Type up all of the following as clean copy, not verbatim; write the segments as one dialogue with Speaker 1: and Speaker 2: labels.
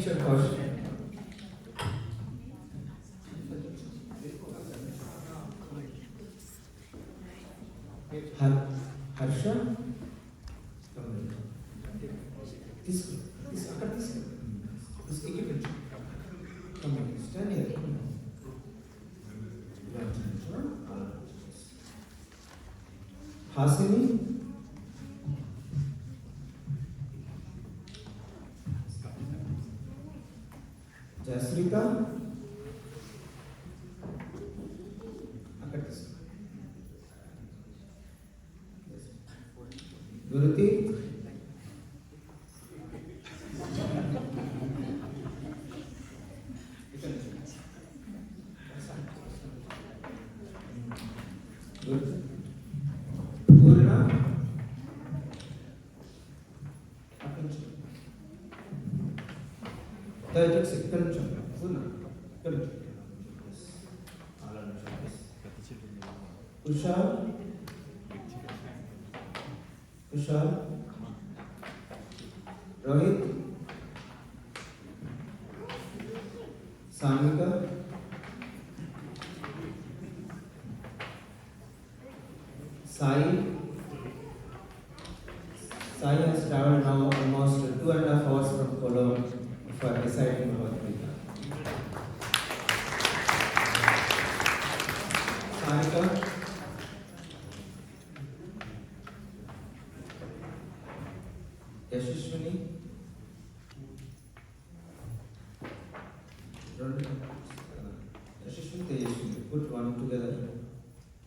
Speaker 1: Next question. Harsha? This equipment. Come on, stand here. Hasini? Jasrika? Guruti? Purna? Kushal? Kushal? Rohit? Samika? Sai? Sai has traveled now almost 2.5 hours from Cologne for reciting Bhagavad Gita. Samika? Yashashwini? Yashashwini, Tejashwini. Put one together.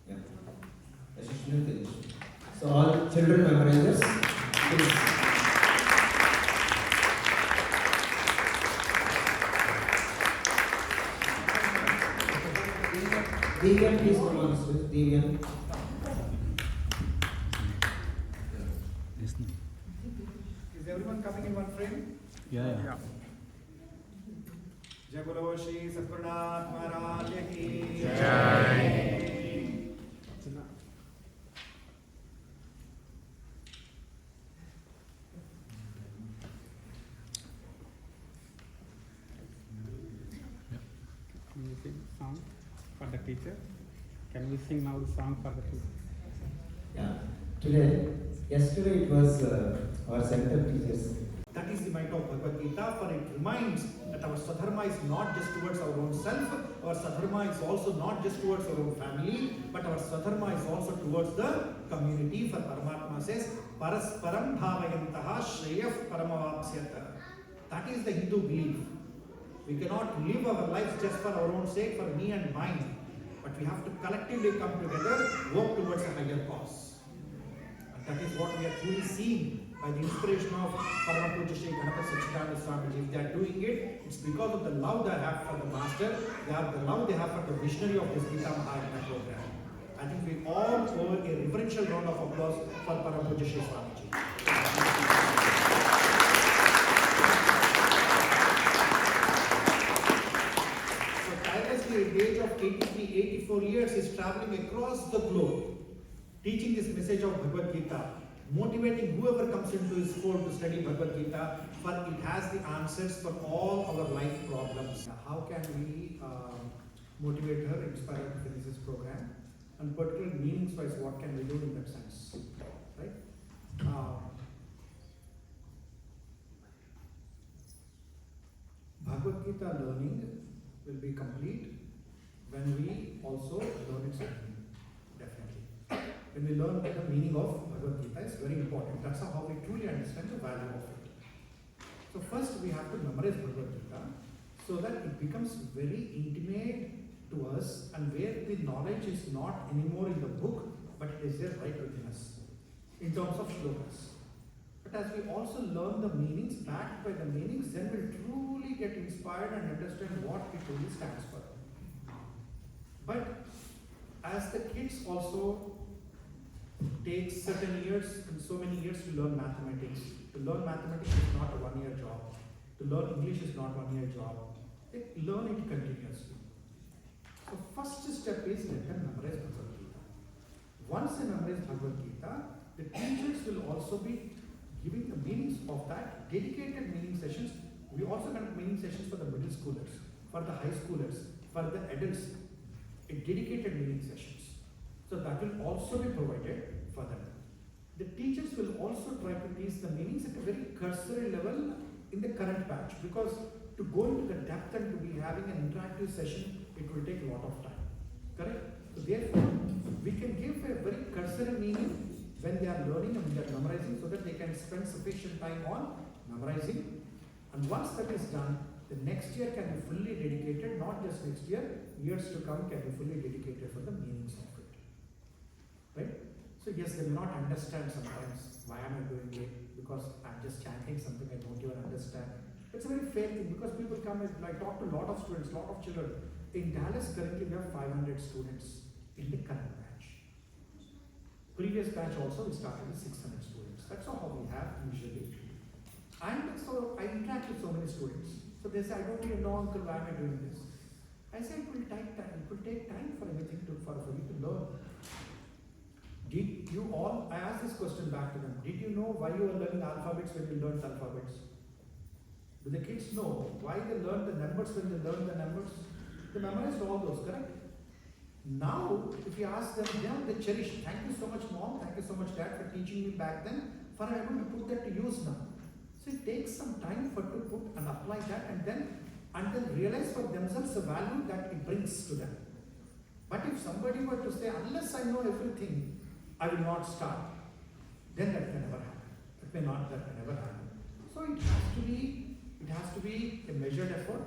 Speaker 1: Yeah. Yashashwini, Tejashwini. So all children memorizers, please. Devian, please come on this way. Devian.
Speaker 2: Is everyone coming in one frame?
Speaker 3: Yeah.
Speaker 2: Jai Bolo Shri Satgurnath Maharaj Ki
Speaker 4: Jai.
Speaker 3: Can we sing song for the teacher? Can we sing now the song for the teacher?
Speaker 1: Yeah. Yesterday it was our center teachers.
Speaker 2: That is the might of Bhagavad Gita, for it reminds that our Sadharma is not just towards our own self, our Sadharma is also not just towards our own family, but our Sadharma is also towards the community. For Paramatma says, Parasparam Bhavayantaha Shreyaf Paramavapsyata. That is the Hindu belief. We cannot live our lives just for our own sake, for me and mine, but we have to collectively come together, work towards a higher cause. And that is what we are truly seeing by the inspiration of Parama Puja Shri Ganapati Satchidananda Swamiji. If they are doing it, it's because of the love they have for the Master, the love they have for the visionary of this Gita Mahayana program. I think we all owe a reverential round of applause for Parama Puja Shri Swamiji. So tirelessly at the age of 83, 84 years, is traveling across the globe, teaching this message of Bhagavad Gita, motivating whoever comes into his fold to study Bhagavad Gita, for it has the answers for all our life problems. How can we motivate her, inspire her to finish this program? And particularly meanings-wise, what can we do in that sense? Right? Bhagavad Gita learning will be complete when we also learn its meaning. Definitely. When we learn the meaning of Bhagavad Gita is very important. That's how we truly understand the value of it. So first we have to memorize Bhagavad Gita so that it becomes very intimate to us, and where the knowledge is not anymore in the book, but it is there right within us in terms of shlokas. But as we also learn the meanings, backed by the meanings, then we'll truly get inspired and understand what it really stands for. But as the kids also take certain years, and so many years to learn mathematics. To learn mathematics is not a one-year job. To learn English is not a one-year job. They learn it continuously. So first step is let them memorize Bhagavad Gita. Once they memorize Bhagavad Gita, the teachers will also be giving the meanings of that, dedicated meaning sessions We also conduct meaning sessions for the middle schoolers, for the high schoolers, for the adults, dedicated meaning sessions. So that will also be provided for them. The teachers will also try to teach the meanings at a very cursory level in the current batch, because to go into the depth and to be having an interactive session, it will take a lot of time. Correct? So therefore, we can give a very cursory meaning when they are learning and they are memorizing, so that they can spend sufficient time on memorizing. And once that is done, the next year can be fully dedicated, not just next year, years to come can be fully dedicated for the meanings of it. Right? So yes, they may not understand sometimes why am I doing it, because I'm just chanting something I don't even understand. It's a very fair thing, because people come and I talk to a lot of students, a lot of children. In Dallas currently we have 500 students in the current batch. Previous batch also we started with 600 students. That's how we have usually. And so I interact with so many students. So they say, I don't even know, uncle, why am I doing this? I say, it will take time. It will take time for everything for you to learn. Did you all, I asked this question back to them, did you know why you were learning alphabets when you learned alphabets? Do the kids know why they learned the numbers when they learned the numbers? They memorized all those, correct? Now, if you ask them, they cherish. Thank you so much, mom. Thank you so much, dad, for teaching me back then. For I'm able to put that to use now. So it takes some time for to put and apply that, and then realize for themselves the value that it brings to them. But if somebody were to say, unless I know everything, I will not start, then that can never happen. That can never happen. So it has to be a measured effort,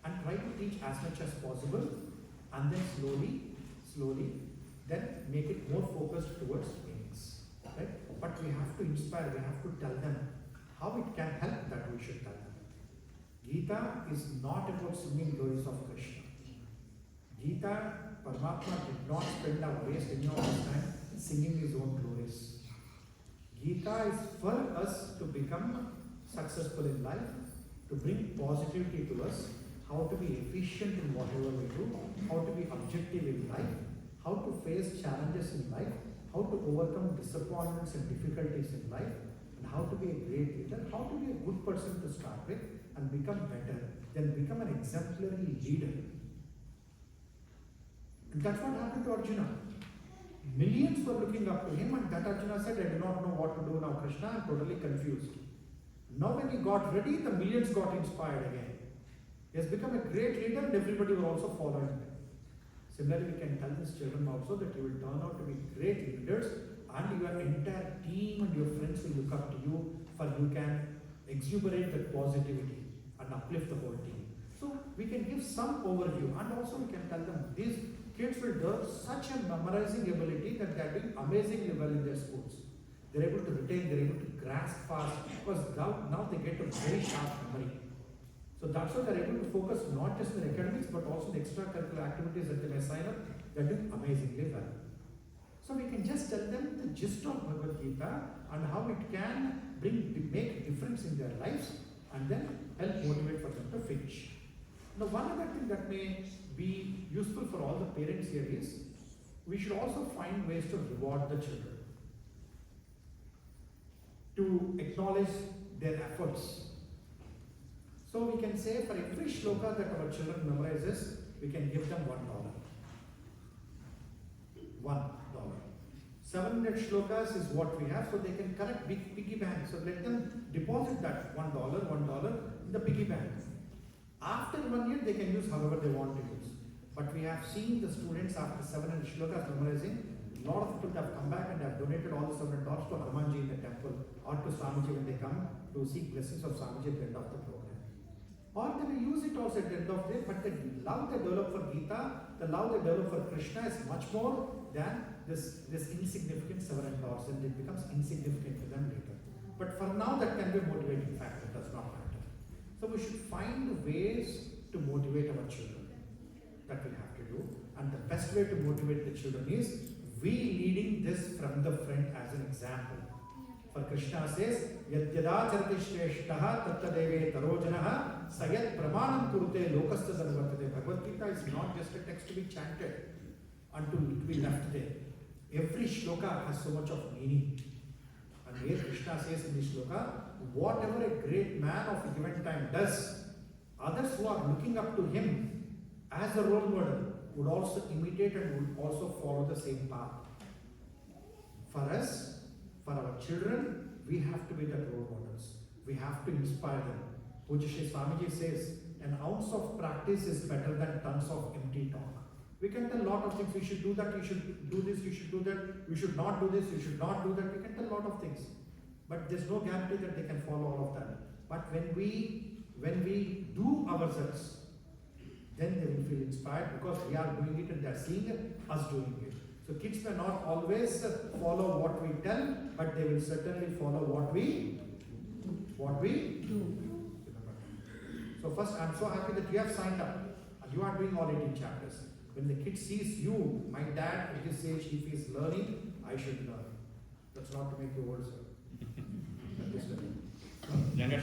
Speaker 2: and try to teach as much as possible, and then slowly, then make it more focused towards meanings. Right? But we have to inspire, we have to tell them how it can help, that we should tell them. Gita is not about singing glories of Krishna. Gita, Paramatma did not spend or waste any of his time singing his own glories. Gita is for us to become successful in life, to bring positivity to us, how to be efficient in whatever we do, how to be objective in life, how to face challenges in life, how to overcome disappointments and difficulties in life, and how to be a great leader, how to be a good person to start with and become better, then become an exemplary leader. And that's what happened to Arjuna. Millions were looking up to him, and that Arjuna said, I do not know what to do now, Krishna, I'm totally confused. Now when he got ready, the millions got inspired again. He has become a great leader, and everybody will also follow him. Similarly, we can tell these children also that you will turn out to be great leaders, and your entire team and your friends will look up to you, for you can exuberate that positivity and uplift the whole team. So we can give some overview, and also we can tell them these kids will develop such a memorizing ability that they are doing amazingly well in their schools. They are able to retain, they are able to grasp fast, because now they get a very sharp memory. So that's why they are able to focus not just in academics, but also the extracurricular activities that they may sign up. They are doing amazingly well. So we can just tell them the gist of Bhagavad Gita and how it can make a difference in their lives, and then help motivate for them to finish. Now, one other thing that may be useful for all the parents here is, we should also find ways to reward the children, to acknowledge their efforts. So we can say for every shloka that our children memorizes, we can give them $1. $1. 700 shlokas is what we have, so they can collect big piggy bank. So let them deposit that $1 in the piggy bank. After 1 year, they can use however they want to use. But we have seen the students after 700 shlokas memorizing, a lot of people have come back and have donated all the $700 to Hanumanji in the temple, or to Swamiji when they come to seek blessings of Swamiji at the end of the program. Or they may use it also at the end of the day, but the love they develop for Gita, the love they develop for Krishna is much more than this insignificant $700, and it becomes insignificant to them later. But for now, that can be a motivating factor, it does not matter. So we should find ways to motivate our children. That we have to do. And the best way to motivate the children is we leading this from the front as an example. For Krishna says, Yadyada charati shreshtaha tattadeve tarojanaha sayat pramanam kurute lokastha dharvatade. Bhagavad Gita is not just a text to be chanted and to be left there. Every shloka has so much of meaning. And where Krishna says in this shloka, whatever a great man of a given time does, others who are looking up to him as a role model would also imitate and would also follow the same path. For us, for our children, we have to be the role models. We have to inspire them. Pujya Shri Swamiji says, an ounce of practice is better than tons of empty talk. We can tell a lot of things. We should do that, you should do this, you should do that, you should not do this, you should not do that. We can tell a lot of things. But there's no guarantee that they can follow all of that. But when we do ourselves, then they will feel inspired because we are doing it and they are seeing us doing it. So kids may not always follow what we tell, but they will certainly follow what we do. So first, I'm so happy that you have signed up and you are doing all 18 chapters. When the kid sees you, my dad at this age, if he is learning, I should learn. That's not to make you old, sir.
Speaker 3: Younger